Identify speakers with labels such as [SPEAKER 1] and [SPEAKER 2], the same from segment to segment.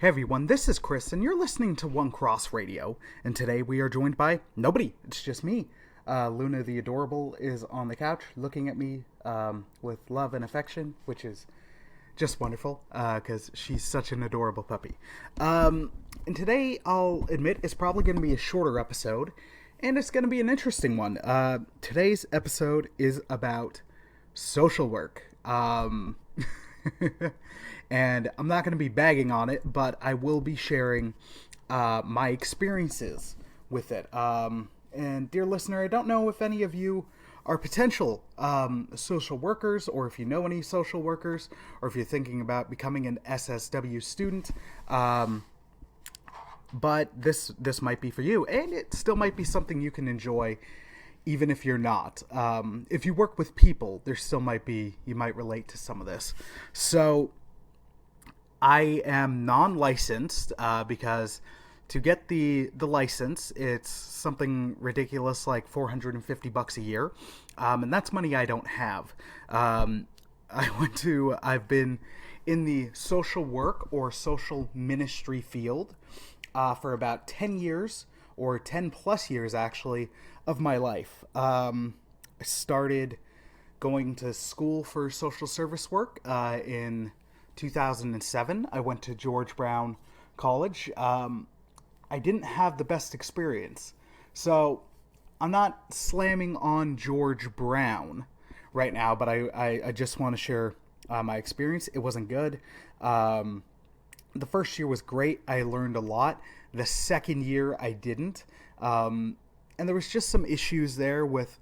[SPEAKER 1] Hey everyone, this is Chris, and you're listening to One Cross Radio. And today we are joined by nobody. It's just me. Luna the Adorable is on the couch looking at me with love and affection, which is just wonderful because she's such an adorable puppy. And today, I'll admit, it's probably going to be a shorter episode, and it's going to be an interesting one. Today's episode is about social work. And I'm not going to be bagging on it, but I will be sharing my experiences with it. And dear listener, I don't know if any of you are potential social workers, or if you know any social workers, or if you're thinking about becoming an SSW student. But this might be for you, and it still might be something you can enjoy, even if you're not. If you work with people, you might relate to some of this. So I am non-licensed because to get the license, it's something ridiculous like $450 a year, and that's money I don't have. I've been in the social work or social ministry field for about 10 years, or 10 plus years actually, of my life. I started going to school for social service work in 2007. I went to George Brown College. I didn't have the best experience. So I'm not slamming on George Brown right now, but I just want to share my experience. It wasn't good. The first year was great. I learned a lot. The second year I didn't. And there was just some issues there with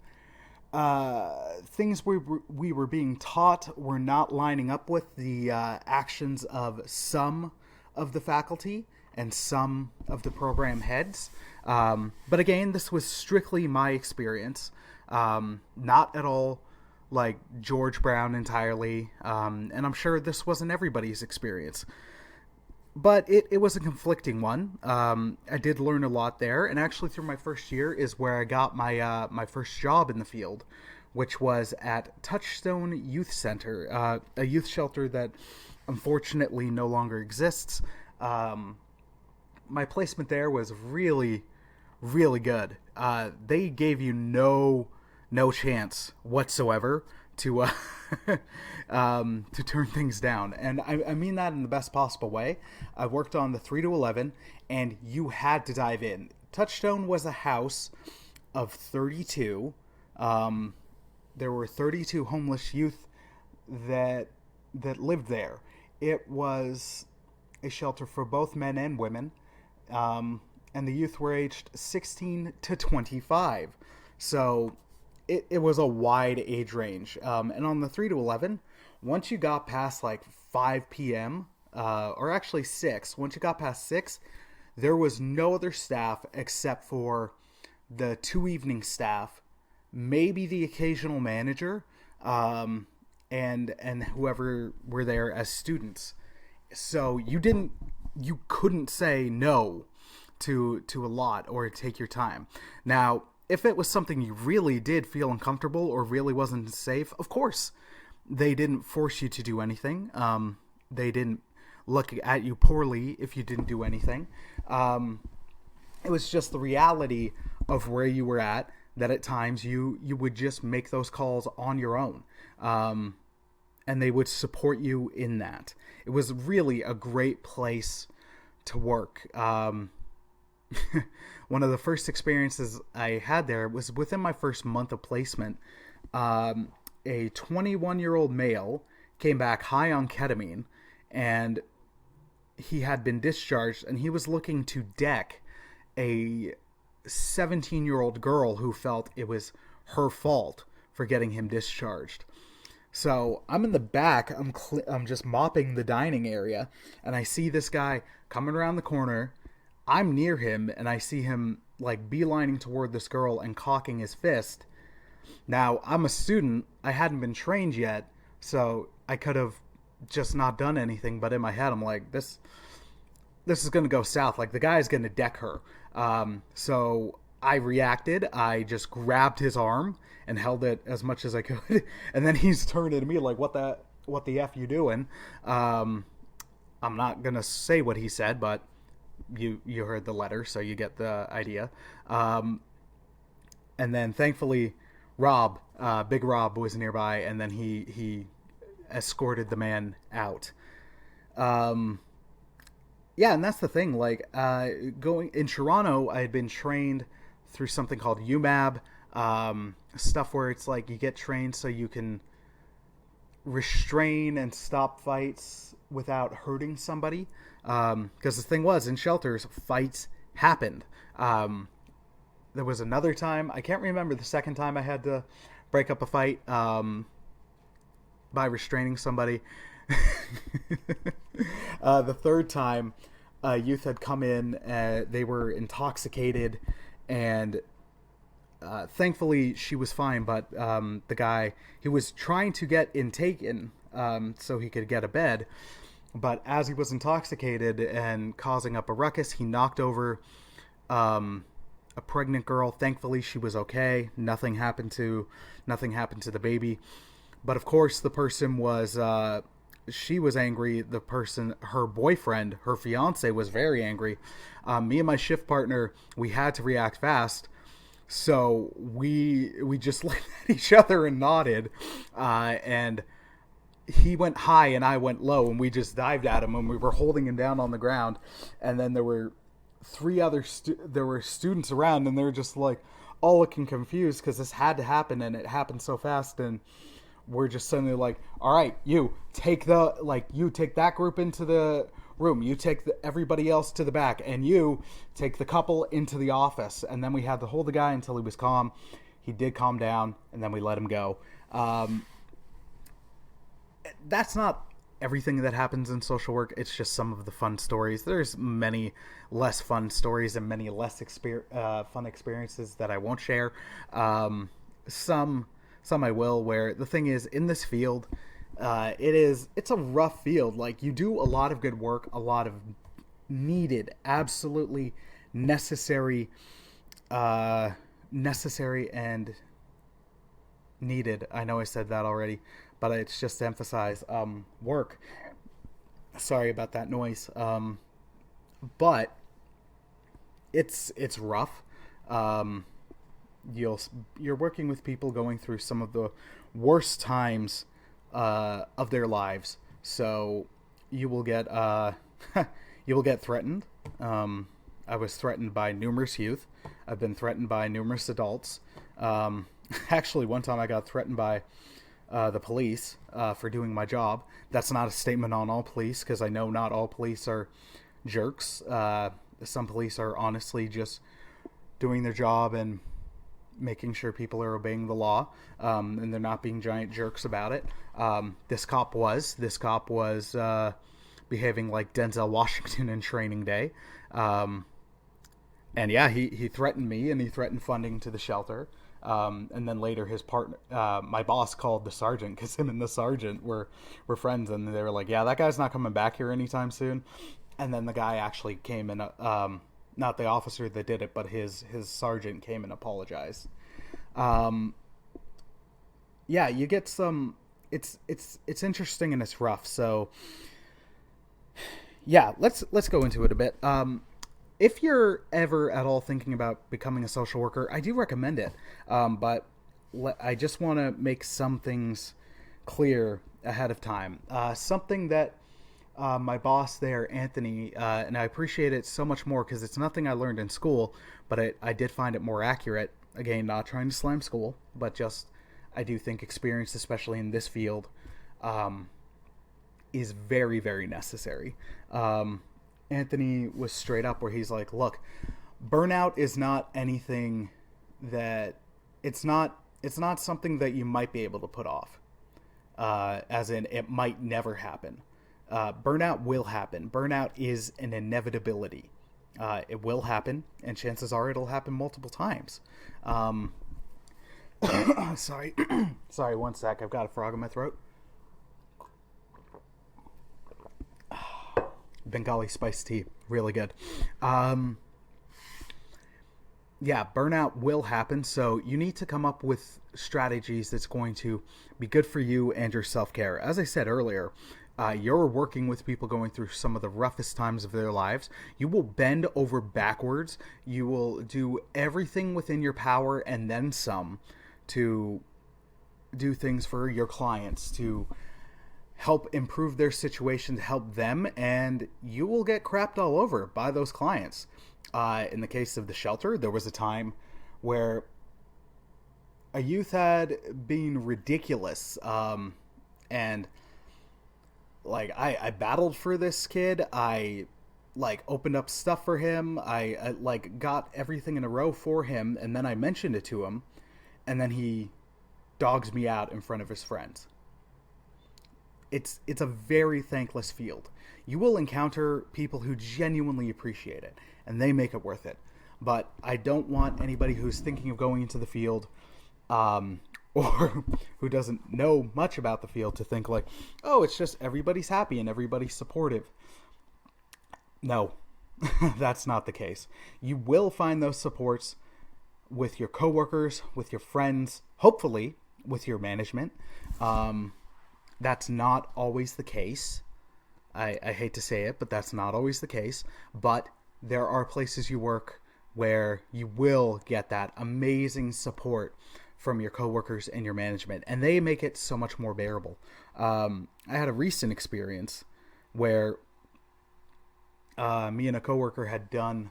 [SPEAKER 1] things we were being taught were not lining up with the actions of some of the faculty and some of the program heads. But again, this was strictly my experience, not at all like George Brown entirely, and I'm sure this wasn't everybody's experience. But it was a conflicting one. I did learn a lot there, and actually through my first year is where I got my first job in the field, which was at Touchstone Youth Center, a youth shelter that unfortunately no longer exists. My placement there was really, really good. They gave you no chance whatsoever to turn things down, and I mean that in the best possible way. I worked on the 3 to 11, and you had to dive in. Touchstone was a house of 32. There were 32 homeless youth that lived there. It was a shelter for both men and women, and the youth were aged 16 to 25. So it was a wide age range. And on the 3 to 11, once you got past like 5 p.m., or actually 6, once you got past 6, there was no other staff except for the 2 evening staff, maybe the occasional manager, and whoever were there as students. So you couldn't say no to a lot or take your time. Now, if it was something you really did feel uncomfortable or really wasn't safe, of course, they didn't force you to do anything. They didn't look at you poorly if you didn't do anything. It was just the reality of where you were at, that at times you would just make those calls on your own. And they would support you in that. It was really a great place to work. One of the first experiences I had there was within my first month of placement. A 21-year-old male came back high on ketamine, and he had been discharged, and he was looking to deck a 17-year-old girl who felt it was her fault for getting him discharged. So I'm in the back, I'm just mopping the dining area, and I see this guy coming around the corner. I'm near him, and I see him like beelining toward this girl and cocking his fist. Now, I'm a student, I hadn't been trained yet, so I could have just not done anything, but in my head I'm like, this is going to go south. Like, the guy's going to deck her. So I reacted. I just grabbed his arm and held it as much as I could. And then he's turning to me like, what the F you doing? I'm not gonna say what he said, but you heard the letter, so you get the idea. Um, and then thankfully, Big Rob, was nearby, and then he escorted the man out. Um, yeah, and that's the thing. Like going in Toronto, I had been trained through something called UMAB, stuff where it's like you get trained so you can restrain and stop fights without hurting somebody. Because the thing was, in shelters, fights happened. There was another time, I can't remember the second time I had to break up a fight by restraining somebody. The third time, a youth had come in, they were intoxicated, and thankfully she was fine, but the guy, he was trying to get intaken so he could get a bed, but as he was intoxicated and causing up a ruckus, he knocked over a pregnant girl. Thankfully she was okay. Nothing happened to the baby. But of course the person was she was angry. The person, her boyfriend, her fiance, was very angry. Me and my shift partner, we had to react fast. So we just looked at each other and nodded, and he went high and I went low, and we just dived at him, and we were holding him down on the ground. And then there were three other students around, and they were just like all looking confused because this had to happen, and it happened so fast. And we're just suddenly like, all right, you take that group into the room, you take everybody else to the back, and you take the couple into the office. And then we had to hold the guy until he was calm. He did calm down, and then we let him go. That's not everything that happens in social work. It's just some of the fun stories. There's many less fun stories and many less fun experiences that I won't share. Some I will, where the thing is, in this field, it's a rough field. Like, you do a lot of good work, a lot of needed, absolutely necessary and needed. I know I said that already, but it's just to emphasize work. Sorry about that noise. But it's rough. You're working with people going through some of the worst times of their lives, so you will get threatened. I was threatened by numerous youth. I've been threatened by numerous adults. Actually, one time I got threatened by the police for doing my job. That's not a statement on all police, because I know not all police are jerks. Some police are honestly just doing their job and making sure people are obeying the law, and they're not being giant jerks about it. This cop was behaving like Denzel Washington in Training Day. And yeah, he threatened me, and he threatened funding to the shelter. And then later his partner, my boss, called the sergeant, because him and the sergeant were friends, and they were like, yeah, that guy's not coming back here anytime soon. And then the guy actually came and not the officer that did it, but his sergeant came and apologized. Yeah, you get some. It's interesting and it's rough. So yeah, let's go into it a bit. If you're ever at all thinking about becoming a social worker, I do recommend it. But I just want to make some things clear ahead of time. Something that my boss there, Anthony, and I appreciate it so much more because it's nothing I learned in school, but I did find it more accurate. Again, not trying to slam school, but just I do think experience, especially in this field, is very, very necessary. Anthony was straight up where he's like, look, burnout is not anything that it's not something that you might be able to put off, as in it might never happen. Burnout will happen. Burnout is an inevitability. It will happen, and chances are it'll happen multiple times. Sorry. Sorry, one sec. I've got a frog in my throat. Bengali spiced tea. Really good. Yeah, burnout will happen, so you need to come up with strategies that's going to be good for you and your self-care. As I said earlier, You're working with people going through some of the roughest times of their lives. You will bend over backwards. You will do everything within your power and then some to do things for your clients, to help improve their situation, to help them, and you will get crapped all over by those clients. In the case of the shelter, there was a time where a youth had been ridiculous, and like I battled for this kid. I like opened up stuff for him. I like got everything in a row for him, and then I mentioned it to him, and then he dogs me out in front of his friends. It's a very thankless field. You will encounter people who genuinely appreciate it, and they make it worth it. But I don't want anybody who's thinking of going into the field, or who doesn't know much about the field, to think like, oh, it's just everybody's happy and everybody's supportive. No, that's not the case. You will find those supports with your coworkers, with your friends, hopefully with your management. That's not always the case. I hate to say it, but that's not always the case. But there are places you work where you will get that amazing support from your coworkers and your management, and they make it so much more bearable. I had a recent experience where me and a coworker had done,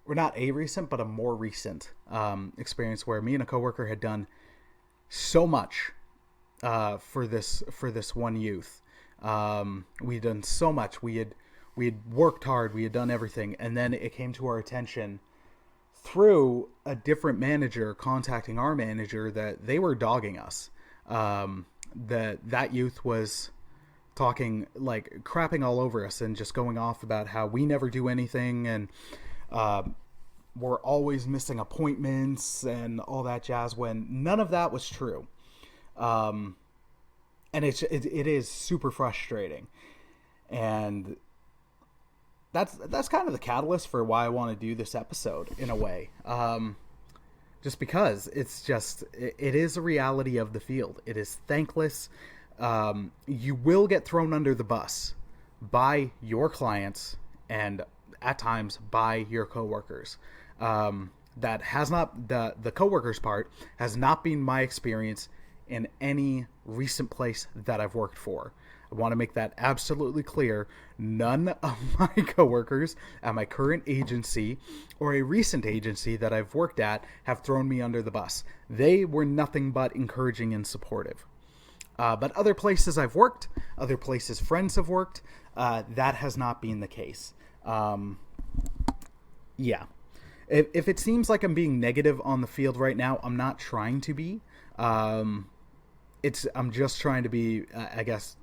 [SPEAKER 1] or not a recent, but a more recent experience where me and a coworker had done so much for this one youth. We'd done so much. We had worked hard. We had done everything, and then it came to our attention through a different manager contacting our manager that they were dogging us. That youth was talking, like, crapping all over us and just going off about how we never do anything, and we're always missing appointments and all that jazz, when none of that was true. And it is super frustrating, and that's kind of the catalyst for why I want to do this episode, in a way. Just because it is a reality of the field. It is thankless. You will get thrown under the bus by your clients and at times by your coworkers. That has not, the coworkers part has not been my experience in any recent place that I've worked for. I want to make that absolutely clear. None of my coworkers at my current agency or a recent agency that I've worked at have thrown me under the bus. They were nothing but encouraging and supportive. But other places I've worked, other places friends have worked, that has not been the case. Yeah. If it seems like I'm being negative on the field right now, I'm not trying to be. I'm just trying to be, I guess,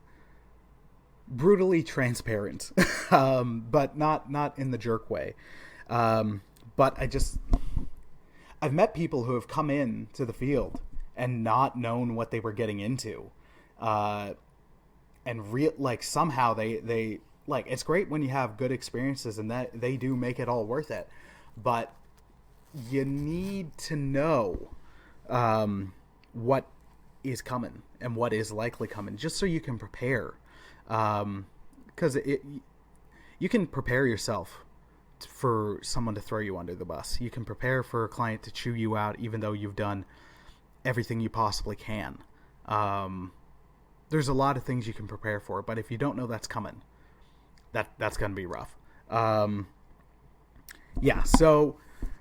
[SPEAKER 1] brutally transparent, but not in the jerk way. But I've met people who have come in to the field and not known what they were getting into, and like somehow they like, it's great when you have good experiences and that they do make it all worth it, but you need to know what is coming and what is likely coming, just so you can prepare. Because you can prepare yourself for someone to throw you under the bus. You can prepare for a client to chew you out, even though you've done everything you possibly can. There's a lot of things you can prepare for, but if you don't know that's coming, that's going to be rough. Yeah, so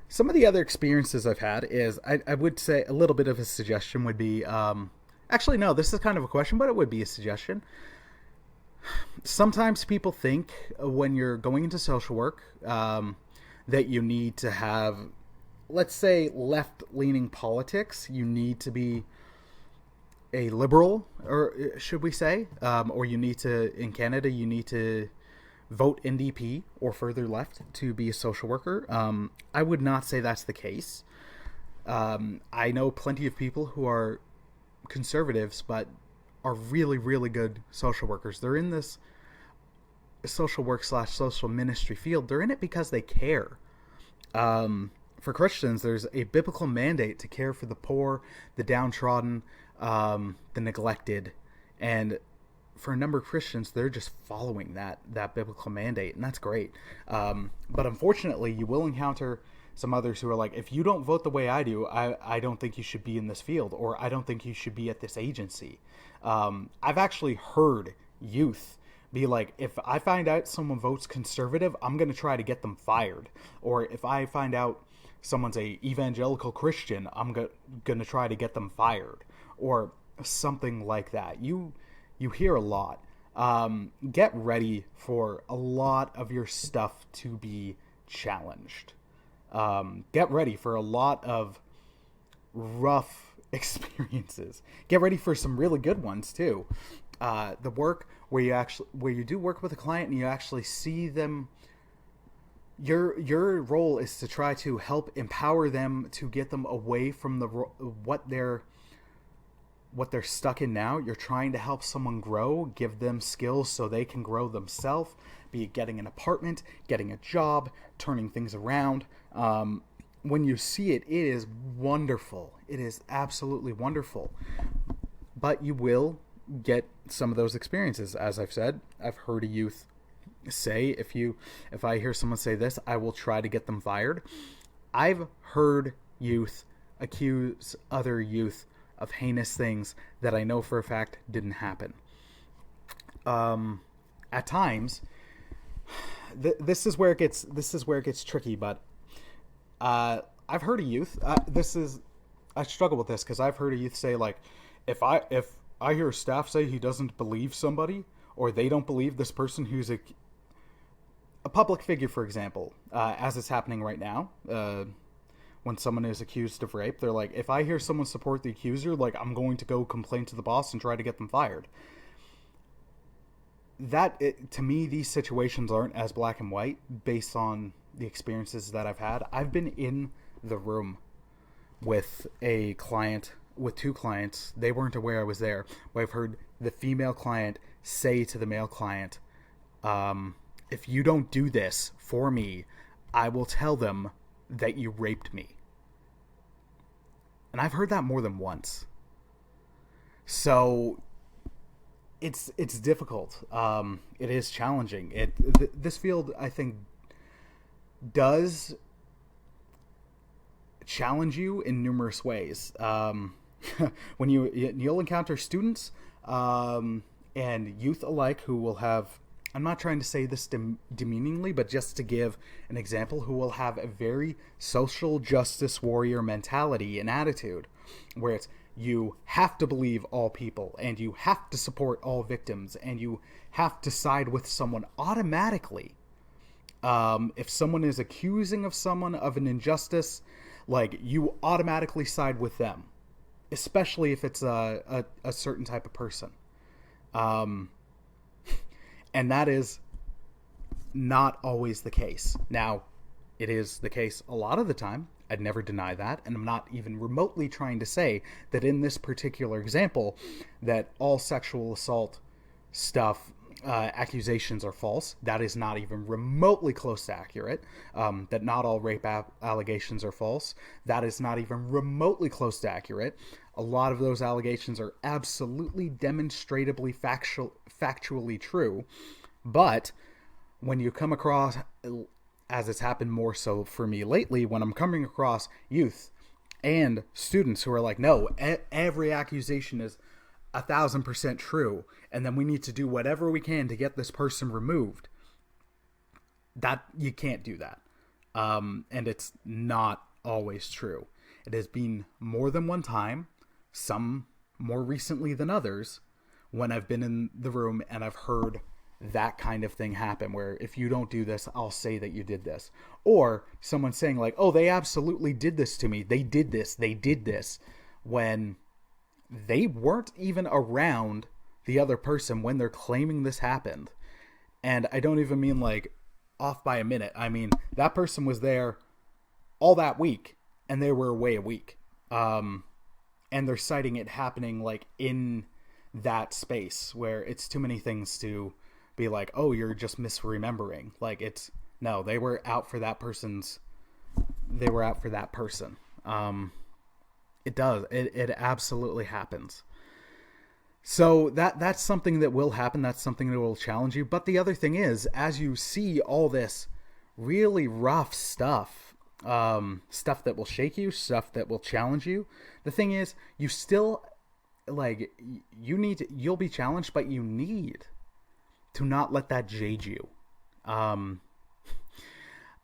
[SPEAKER 1] some of the other experiences I've had is, I would say a little bit of a suggestion would be, actually, no, this is kind of a question, but it would be a suggestion. Sometimes people think when you're going into social work that you need to have, let's say, left-leaning politics. You need to be a liberal, or should we say, or you need to, in Canada, you need to vote NDP or further left to be a social worker. I would not say that's the case. I know plenty of people who are conservatives, but are really, really good social workers. They're in this social work / social ministry field. They're in it because they care. For Christians, there's a biblical mandate to care for the poor, the downtrodden, the neglected. And for a number of Christians, they're just following that biblical mandate, and that's great. But unfortunately, you will encounter some others who are like, if you don't vote the way I do, I don't think you should be in this field, or I don't think you should be at this agency. I've actually heard youth be like, if I find out someone votes conservative, I'm going to try to get them fired. Or if I find out someone's a evangelical Christian, I'm going to try to get them fired. Or something like that. You hear a lot. Get ready for a lot of your stuff to be challenged. Get ready for a lot of rough experiences. Get ready for some really good ones too. The work where you do work with a client and you actually see them. Your role is to try to help empower them to get them away from what they're stuck in now. You're trying to help someone grow, give them skills so they can grow themselves, be it getting an apartment, getting a job, turning things around. When you see it, it is wonderful. It is absolutely wonderful. But you will get some of those experiences. As I've said, I've heard a youth say, if I hear someone say this, I will try to get them fired. I've heard youth accuse other youth of heinous things that I know for a fact didn't happen. At times, this is where it gets tricky. But I've heard a youth. I struggle with this because I've heard a youth say, like, if I hear staff say he doesn't believe somebody, or they don't believe this person who's a public figure, for example, as it's happening right now. When someone is accused of rape, they're like, if I hear someone support the accuser, like, I'm going to go complain to the boss and try to get them fired. To me, these situations aren't as black and white based on the experiences that I've had. I've been in the room with a client, with two clients. They weren't aware I was there. Where I've heard the female client say to the male client, if you don't do this for me, I will tell them that you raped me. And I've heard that more than once. So it's difficult. It is challenging. This field, I think, does challenge you in numerous ways. When you'll encounter students and youth alike who will have, I'm not trying to say this demeaningly, but just to give an example, who will have a very social justice warrior mentality and attitude, where it's, you have to believe all people, and you have to support all victims, and you have to side with someone automatically. If someone is accusing of someone of an injustice, like, you automatically side with them, especially if it's a certain type of person. And that is not always the case. Now, it is the case a lot of the time. I'd never deny that. And I'm not even remotely trying to say that in this particular example that all sexual assault stuff, accusations are false. That is not even remotely close to accurate. That not all rape allegations are false. That is not even remotely close to accurate. A lot of those allegations are absolutely demonstratably factually true. But when you come across, as it's happened more so for me lately, when I'm coming across youth and students who are like, no, every accusation is 1,000% true, and then we need to do whatever we can to get this person removed, that you can't do that. And it's not always true. It has been more than one time, some more recently than others, when I've been in the room and I've heard that kind of thing happen, where if you don't do this, I'll say that you did this. Or someone saying like, oh, they absolutely did this to me. They did this, when they weren't even around the other person when they're claiming this happened. And I don't even mean like off by a minute. I mean, that person was there all that week and they were away a week. And they're citing it happening like in that space where it's too many things to be like, oh, you're just misremembering. Like, it's, no, they were out for that person. It absolutely happens. So that's something that will happen. That's something that will challenge you. But the other thing is, as you see all this really rough stuff, stuff that will shake you, stuff that will challenge you, the thing is, you still like you'll be challenged, but you need to not let that jade you. Um,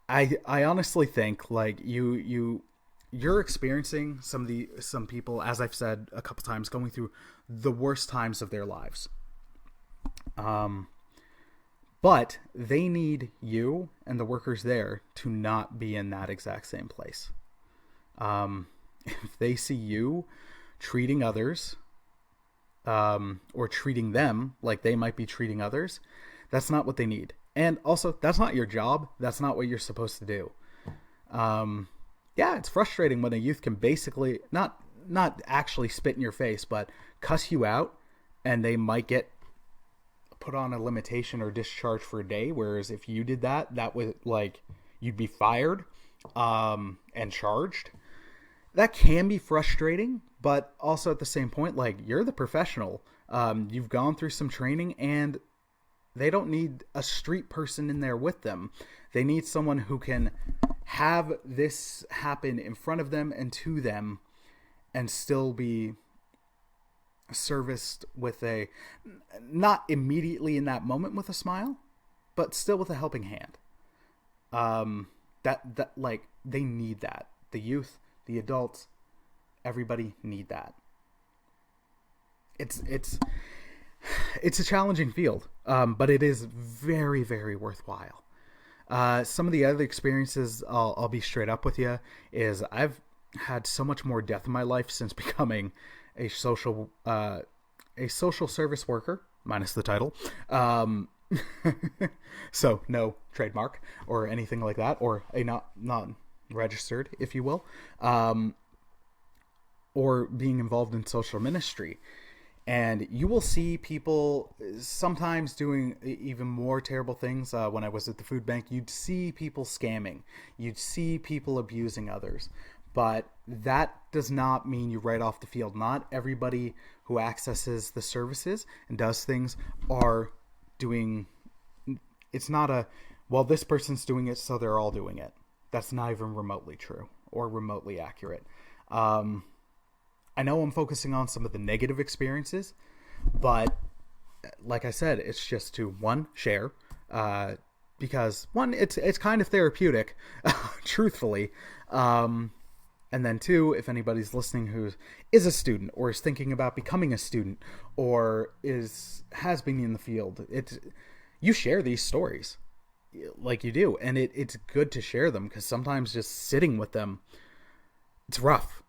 [SPEAKER 1] I honestly think like you're experiencing some people, as I've said a couple times, going through the worst times of their lives. Um, but they need you and the workers there to not be in that exact same place. If they see you treating others, or treating them like they might be treating others, that's not what they need. And also, that's not your job. That's not what you're supposed to do. Um, yeah, it's frustrating when a youth can basically not actually spit in your face, but cuss you out, and they might get put on a limitation or discharged for a day. Whereas if you did that, that would like you'd be fired, and charged. That can be frustrating, but also at the same point, like you're the professional. You've gone through some training, and they don't need a street person in there with them. They need someone who can have this happen in front of them and to them and still be serviced with a, not immediately in that moment with a smile, but still with a helping hand. That like they need that. The youth, the adults, everybody need that. It's a challenging field, but it is very, very worthwhile. Some of the other experiences, I'll be straight up with you, is I've had so much more death in my life since becoming a social service worker, minus the title. So no trademark or anything like that, or a not registered, if you will, or being involved in social ministry. And you will see people sometimes doing even more terrible things. When I was at the food bank, you'd see people scamming. You'd see people abusing others. But that does not mean you write off the field. Not everybody who accesses the services and does things are doing... It's not a, well, this person's doing it, so they're all doing it. That's not even remotely true or remotely accurate. I know I'm focusing on some of the negative experiences, but like I said, it's just to, one, share, because one, it's kind of therapeutic, truthfully. And then two, if anybody's listening who is a student or is thinking about becoming a student or has been in the field, you share these stories like you do. And it's good to share them, because sometimes just sitting with them, it's rough.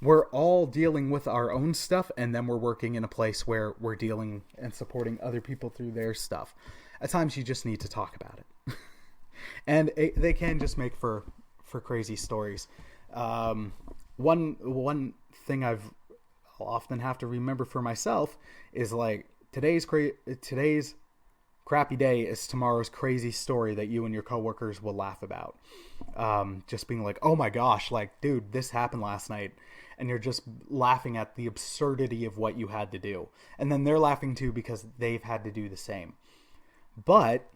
[SPEAKER 1] We're all dealing with our own stuff, and then we're working in a place where we're dealing and supporting other people through their stuff. At times you just need to talk about it. And they can just make for crazy stories. One thing I'll often have to remember for myself is like today's crappy day is tomorrow's crazy story that you and your coworkers will laugh about. Just being like, oh my gosh, like, dude, this happened last night. And you're just laughing at the absurdity of what you had to do. And then they're laughing too because they've had to do the same. But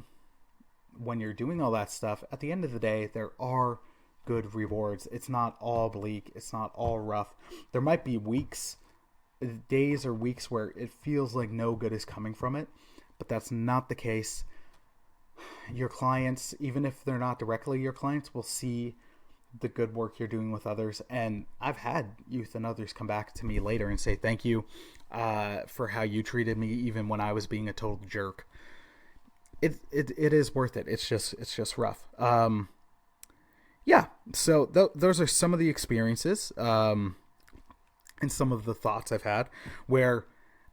[SPEAKER 1] when you're doing all that stuff, at the end of the day, there are good rewards. It's not all bleak. It's not all rough. There might be days or weeks where it feels like no good is coming from it. But that's not the case. Your clients, even if they're not directly your clients, will see the good work you're doing with others. And I've had youth and others come back to me later and say thank you for how you treated me even when I was being a total jerk. It is worth it. It's just rough. Yeah, so those are some of the experiences and some of the thoughts I've had, where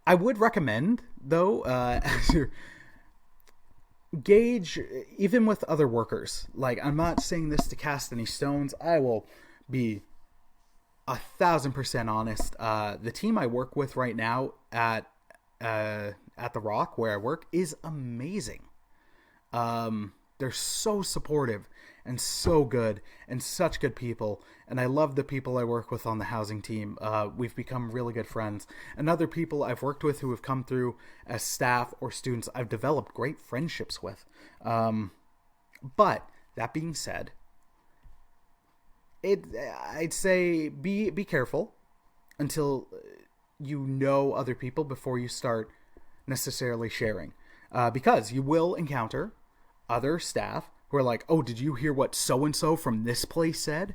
[SPEAKER 1] I would recommend, though, as you're gauge, even with other workers. Like, I'm not saying this to cast any stones. I will be 1,000% honest. The team I work with right now at The Rock, where I work, is amazing. they're so supportive and so good and such good people. And I love the people I work with on the housing team. We've become really good friends. And other people I've worked with who have come through as staff or students, I've developed great friendships with. But that being said, I'd say be careful until you know other people before you start necessarily sharing. Because you will encounter other staff who are like, oh, did you hear what so-and-so from this place said?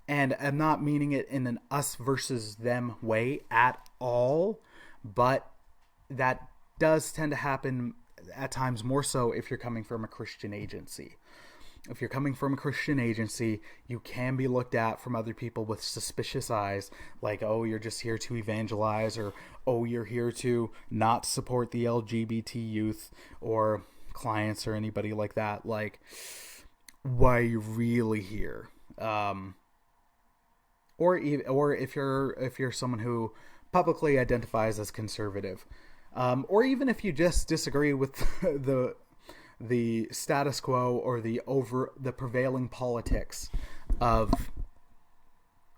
[SPEAKER 1] And I'm not meaning it in an us versus them way at all, but that does tend to happen at times, more so if you're coming from a Christian agency. If you're coming from a Christian agency, you can be looked at from other people with suspicious eyes, like, oh, you're just here to evangelize, or, oh, you're here to not support the LGBT youth or clients or anybody like that. Like, why are you really here? Or if you're someone who publicly identifies as conservative, or even if you just disagree with the status quo or the prevailing politics of,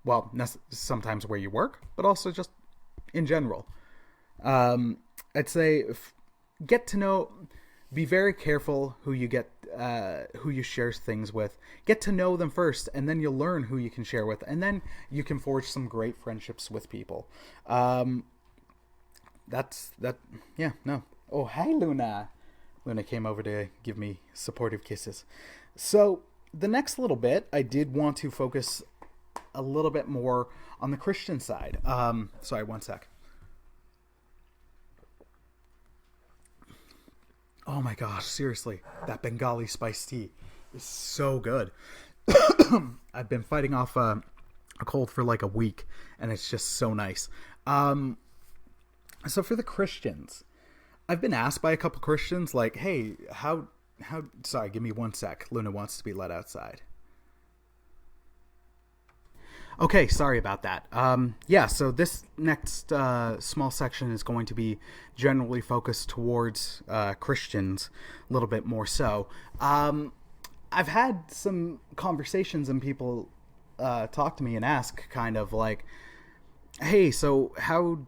[SPEAKER 1] well, sometimes where you work, but also just in general. I'd say get to know, be very careful who you share things with. Get to know them first, and then you'll learn who you can share with, and then you can forge some great friendships with people. Yeah, no. Oh, hi, Luna. Luna came over to give me supportive kisses. So the next little bit, I did want to focus a little bit more on the Christian side. Sorry, one sec. Oh my gosh, seriously, that Bengali spiced tea is so good. I've been fighting off a cold for like a week, and it's just so nice. So for the Christians, I've been asked by a couple Christians, like, hey, how, sorry, give me one sec. Luna wants to be let outside. Okay, sorry about that. Yeah, so this next small section is going to be generally focused towards Christians, a little bit more so. I've had some conversations and people talk to me and ask kind of like, hey, so how...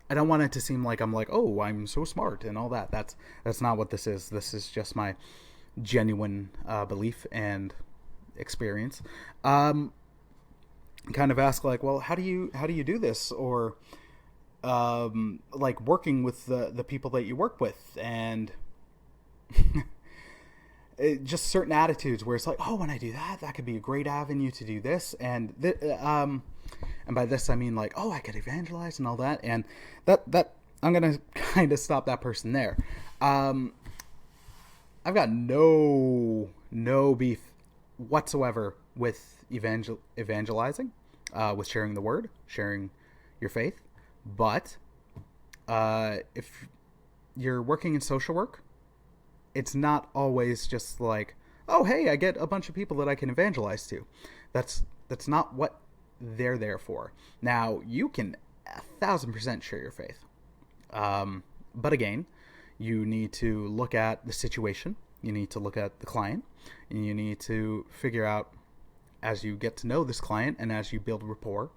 [SPEAKER 1] I don't want it to seem like I'm like, oh, I'm so smart and all that. That's not what this is. This is just my genuine belief and experience. Kind of ask like, well, how do you do this? Or like working with the people that you work with, and just certain attitudes where it's like, oh, when I do that, that could be a great avenue to do this. And and by this I mean like, oh, I could evangelize and all that. And that I'm gonna kind of stop that person there. I've got no beef whatsoever with evangelizing, with sharing the word, sharing your faith. But if you're working in social work, it's not always just like, oh, hey, I get a bunch of people that I can evangelize to. That's not what they're there for. Now, you can 1,000% share your faith. But again, you need to look at the situation. You need to look at the client. And you need to figure out, as you get to know this client and as you build rapport,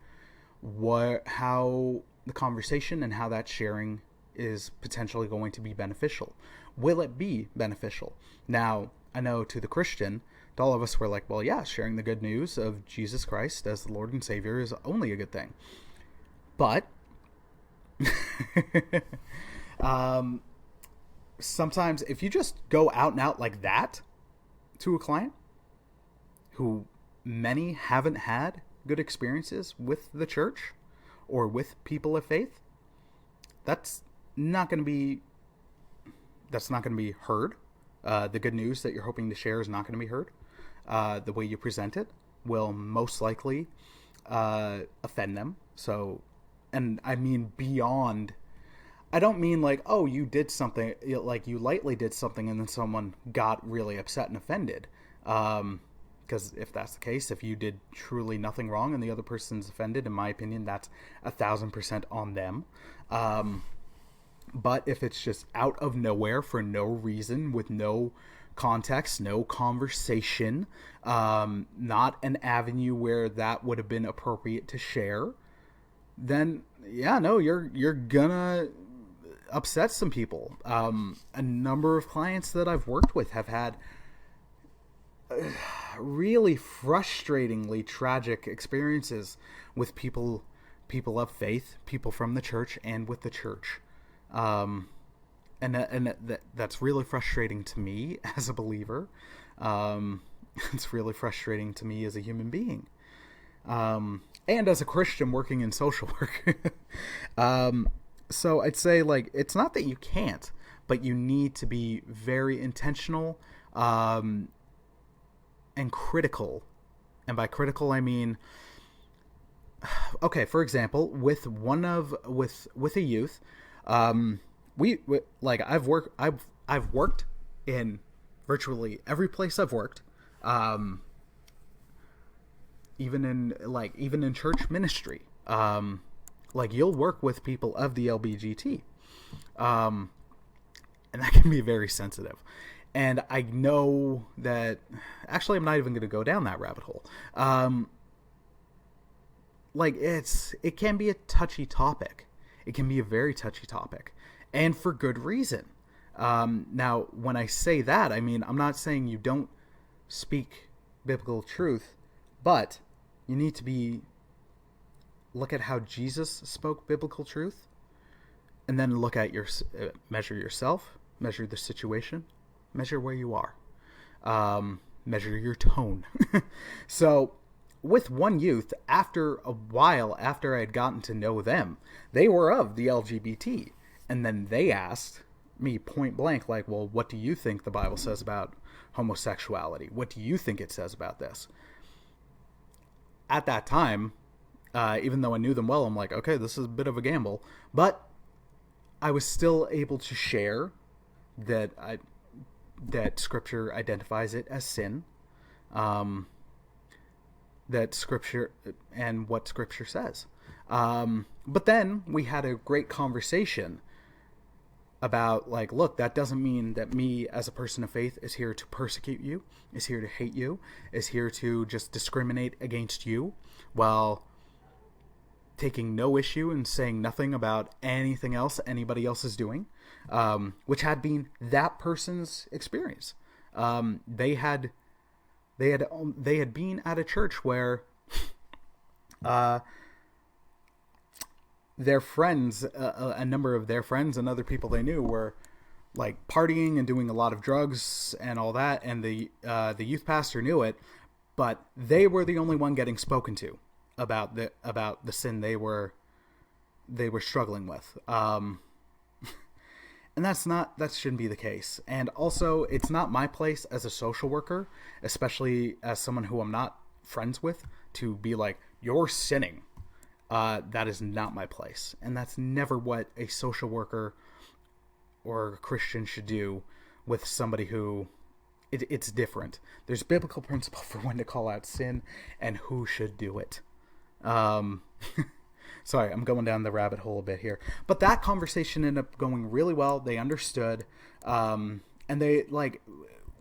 [SPEAKER 1] how the conversation and how that sharing is potentially going to be beneficial. Will it be beneficial? Now, I know to the Christian, to all of us, we're like, well, yeah, sharing the good news of Jesus Christ as the Lord and Savior is only a good thing. But sometimes if you just go out and out like that to a client who many haven't had good experiences with the church or with people of faith, that's not going to be heard. The good news that you're hoping to share is not going to be heard. The way you present it will most likely offend them. So, and I mean beyond, I don't mean like, oh, you did something, like you lightly did something and then someone got really upset and offended. Because if that's the case, if you did truly nothing wrong and the other person's offended, in my opinion, that's 1,000% on them. But if it's just out of nowhere for no reason, with no context, no conversation, not an avenue where that would have been appropriate to share, then yeah, no, you're gonna upset some people. A number of clients that I've worked with have had really frustratingly tragic experiences with people of faith, people from the church, and with the church. Um, that's really frustrating to me as a believer. Um, it's really frustrating to me as a human being, and as a Christian working in social work. So I'd say, like, it's not that you can't, but you need to be very intentional, and critical. And by critical, I mean, okay, for example, with a youth, we like I've worked in virtually every place I've worked, even in church ministry. Like, you'll work with people of the LBGT, and that can be very sensitive. And I know that, actually, I'm not even going to go down that rabbit hole. Like, it can be a touchy topic. It can be a very touchy topic, and for good reason. Now, when I say that, I mean, I'm not saying you don't speak biblical truth, but you need to look at how Jesus spoke biblical truth, and then look at measure yourself, measure the situation, measure where you are, measure your tone. So, with one youth, after a while, after I had gotten to know them, they were of the LGBT, and then they asked me point blank, like, well, what do you think the Bible says about homosexuality? What do you think it says about this? At that time, even though I knew them well, I'm like, okay, this is a bit of a gamble, but I was still able to share that Scripture identifies it as sin, that Scripture and what Scripture says. But then we had a great conversation about, like, look, that doesn't mean that me as a person of faith is here to persecute you, is here to hate you, is here to just discriminate against you, while taking no issue and saying nothing about anything else anybody else is doing, which had been that person's experience. They had been at a church where their friends, a number of their friends and other people they knew, were like partying and doing a lot of drugs and all that, and the youth pastor knew it, but they were the only one getting spoken to about the sin they were struggling with. And that shouldn't be the case. And also, it's not my place as a social worker, especially as someone who I'm not friends with, to be like, you're sinning. That is not my place. And that's never what a social worker or a Christian should do with somebody who... It's different. There's biblical principle for when to call out sin and who should do it. Sorry, I'm going down the rabbit hole a bit here. But that conversation ended up going really well. They understood. And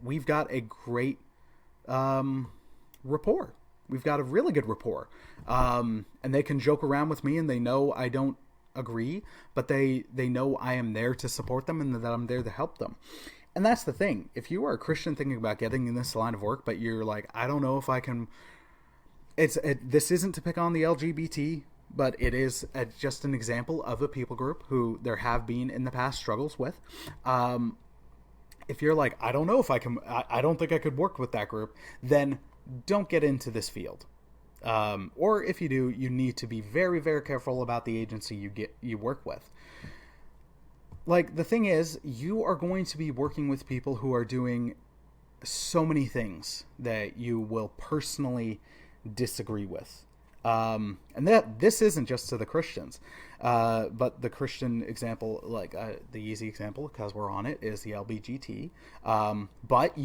[SPEAKER 1] we've got a great rapport. We've got a really good rapport. And they can joke around with me, and they know I don't agree, but they know I am there to support them and that I'm there to help them. And that's the thing. If you are a Christian thinking about getting in this line of work, but you're like, I don't know if I can... This isn't to pick on the LGBT, but it is just an example of a people group who there have been in the past struggles with. If you're like, I don't know if I can... I don't think I could work with that group, then don't get into this field. Or if you do, you need to be very, very careful about the agency you work with. Like, the thing is, you are going to be working with people who are doing so many things that you will personally disagree with. And this isn't just to the Christians, but the Christian example, like the easy example, because we're on it, is the LBGT. But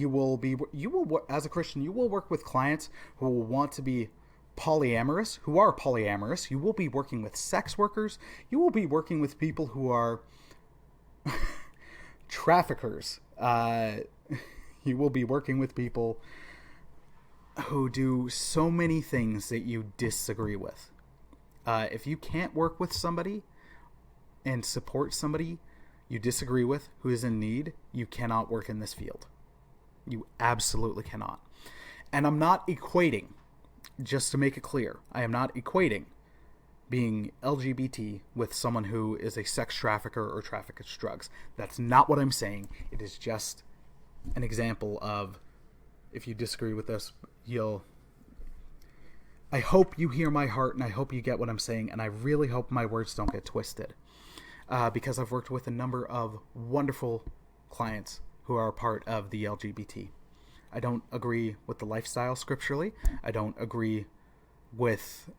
[SPEAKER 1] as a Christian, you will work with clients who will want to be polyamorous, who are polyamorous. You will be working with sex workers. You will be working with people who are Traffickers. You will be working with people who do so many things that you disagree with. If you can't work with somebody and support somebody you disagree with who is in need, you cannot work in this field. You absolutely cannot. And I'm not equating, just to make it clear, I am not equating being LGBT with someone who is a sex trafficker or traffickers drugs. That's not what I'm saying. It is just an example of, if you disagree with this, I hope you hear my heart, and I hope you get what I'm saying, and I really hope my words don't get twisted. Because I've worked with a number of wonderful clients who are a part of the LGBT. I don't agree with the lifestyle scripturally. I don't agree with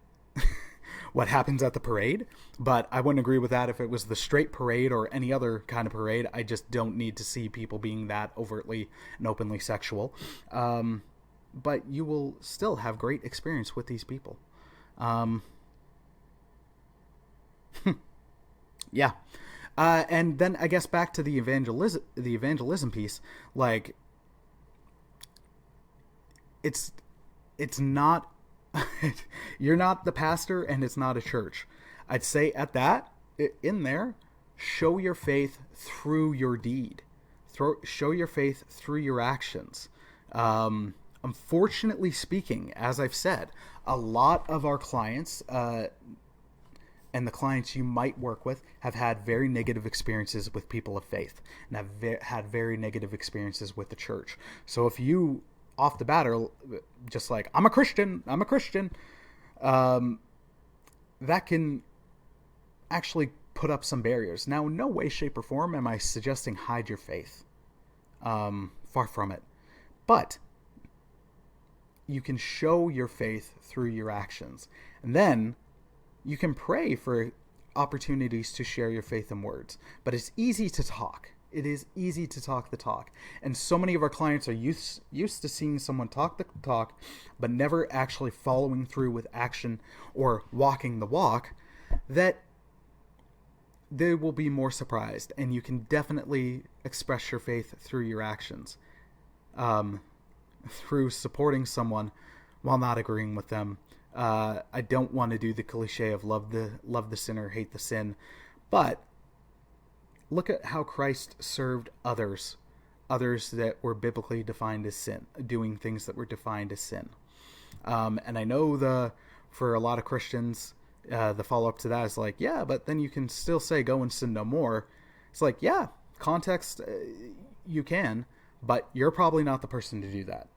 [SPEAKER 1] what happens at the parade, but I wouldn't agree with that if it was the straight parade or any other kind of parade. I just don't need to see people being that overtly and openly sexual. But you will still have great experience with these people. Yeah. And then I guess back to the evangelism piece, like, it's not, you're not the pastor and it's not a church. I'd say at that, in there, show your faith through your deed. Show your faith through your actions. Unfortunately speaking, as I've said, a lot of our clients, and the clients you might work with, have had very negative experiences with people of faith and have had very negative experiences with the church. So if you, off the bat, are just like, I'm a Christian, that can actually put up some barriers. Now, in no way, shape, or form am I suggesting hide your faith. Far from it. But you can show your faith through your actions. And then you can pray for opportunities to share your faith in words. But it's easy to talk. It is easy to talk the talk. And so many of our clients are used to seeing someone talk the talk, but never actually following through with action or walking the walk, that they will be more surprised. And you can definitely express your faith through your actions. Through supporting someone while not agreeing with them. I don't want to do the cliche of love the sinner, hate the sin, but look at how Christ served others that were biblically defined as sin, doing things that were defined as sin. And I know for a lot of Christians, the follow-up to that is like, yeah, but then you can still say go and sin no more. It's like, yeah, context, you can, but you're probably not the person to do that.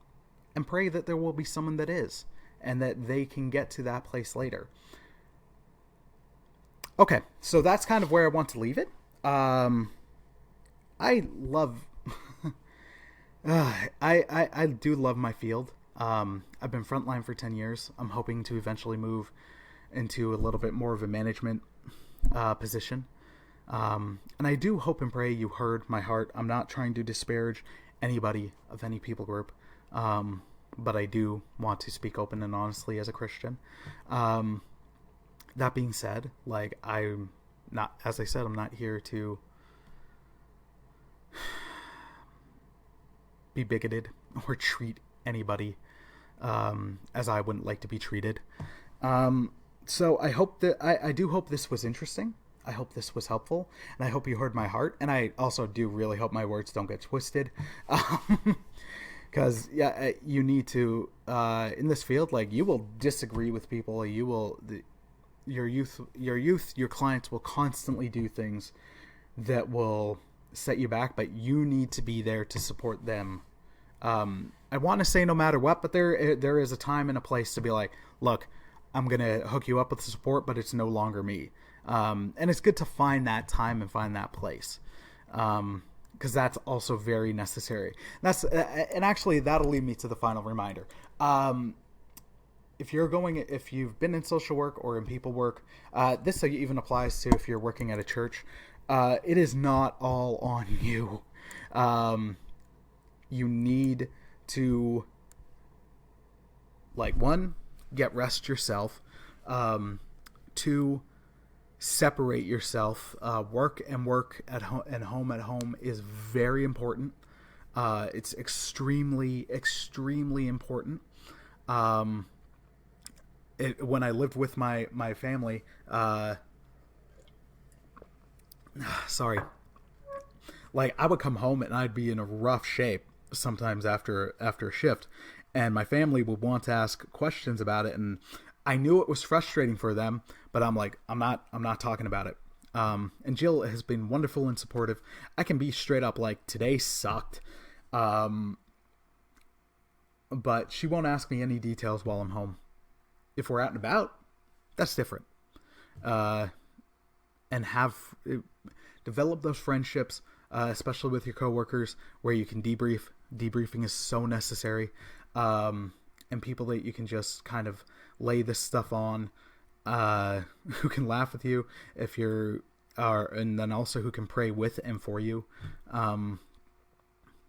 [SPEAKER 1] And pray that there will be someone that is, and that they can get to that place later. Okay, so that's kind of where I want to leave it. I love... I do love my field. I've been frontline for 10 years. I'm hoping to eventually move into a little bit more of a management position. And I do hope and pray you heard my heart. I'm not trying to disparage anybody of any people group. But I do want to speak open and honestly as a Christian. That being said, like, I'm not, as I said, I'm not here to be bigoted or treat anybody as I wouldn't like to be treated. So I hope that I do hope this was interesting. I hope this was helpful, and I hope you heard my heart. And I also do really hope my words don't get twisted. Because, yeah, you need to, in this field, like, you will disagree with people. You will, your clients will constantly do things that will set you back, but you need to be there to support them. I want to say no matter what, but there is a time and a place to be like, look, I'm going to hook you up with the support, but it's no longer me. And it's good to find that time and find that place. Because that's also very necessary. And actually that'll lead me to the final reminder. If you've been in social work or in people work, this even applies to if you're working at a church. It is not all on you. You need to, like, one, get rest yourself. Two, separate yourself. Work and work at home and home at home is very important. It's extremely, extremely important. When I lived with my family, sorry, like I would come home and I'd be in a rough shape sometimes after a shift, and my family would want to ask questions about it, and I knew it was frustrating for them, but I'm like, I'm not talking about it. And Jill has been wonderful and supportive. I can be straight up like, today sucked. But she won't ask me any details while I'm home. If we're out and about, that's different. And develop those friendships, especially with your coworkers, where you can debrief. Debriefing is so necessary. And people that you can just kind of lay this stuff on, who can laugh with you if you're, and then also who can pray with and for you,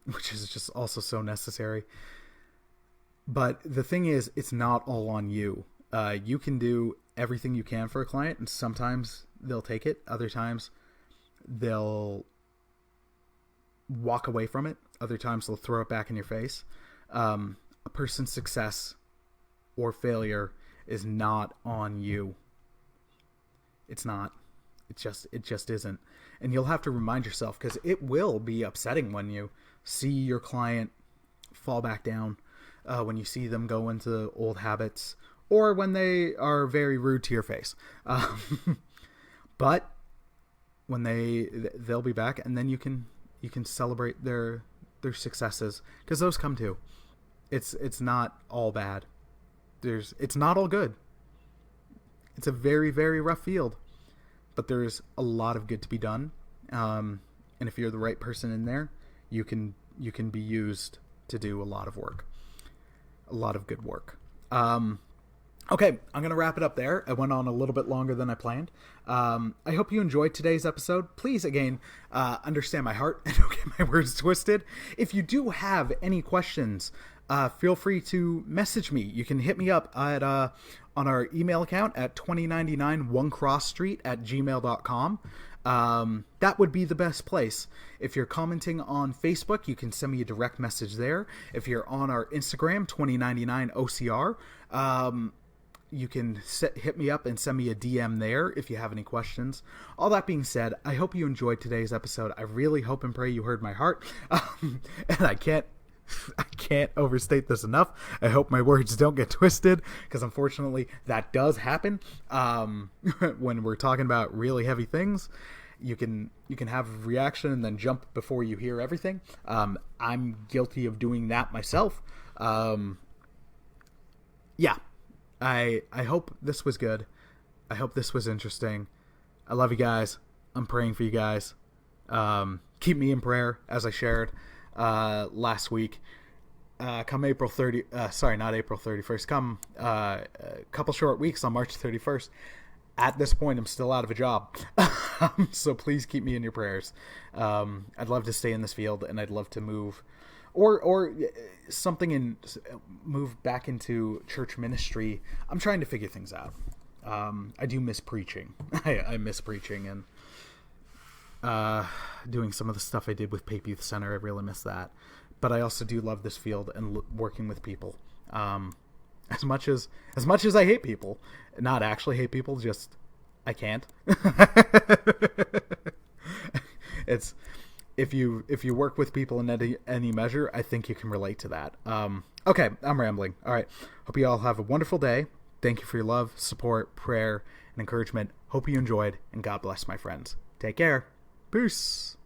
[SPEAKER 1] which is just also so necessary. But the thing is, it's not all on you. You can do everything you can for a client, and sometimes they'll take it. Other times they'll walk away from it. Other times they'll throw it back in your face. A person's success or failure is not on you. It's not. It just isn't. And you'll have to remind yourself, because it will be upsetting when you see your client fall back down, when you see them go into old habits, or when they are very rude to your face. But when they'll be back, and then you can celebrate their successes, because those come too. It's not all bad. It's not all good. It's a very, very rough field, but there's a lot of good to be done. And if you're the right person in there, you can be used to do a lot of work, a lot of good work. Okay, I'm going to wrap it up there. I went on a little bit longer than I planned. I hope you enjoyed today's episode. Please, again, understand my heart and don't get my words twisted. If you do have any questions, feel free to message me. You can hit me up at on our email account at 2099 One Cross Street at gmail.com. That would be the best place. If you're commenting on Facebook, you can send me a direct message there. If you're on our Instagram, 2099 OCR, you can hit me up and send me a DM there if you have any questions. All that being said, I hope you enjoyed today's episode. I really hope and pray you heard my heart. And I can't overstate this enough. I hope my words don't get twisted, because unfortunately that does happen. When we're talking about really heavy things, you can have a reaction and then jump before you hear everything. I'm guilty of doing that myself. Yeah. I hope this was good. I hope this was interesting. I love you guys. I'm praying for you guys. Keep me in prayer, as I shared last week. Come April 30, not April 31st, come a couple short weeks on March 31st. At this point, I'm still out of a job. So please keep me in your prayers. I'd love to stay in this field, and I'd love to move or something move back into church ministry. I'm trying to figure things out. I do miss preaching. I miss preaching, and doing some of the stuff I did with Pape Youth Center. I really miss that. But I also do love this field and working with people. As much as I hate people, not actually hate people, just I can't. It's if you work with people in any measure, I think you can relate to that. Okay, I'm rambling. All right. Hope you all have a wonderful day. Thank you for your love, support, prayer, and encouragement. Hope you enjoyed, and God bless, my friends. Take care. Peace.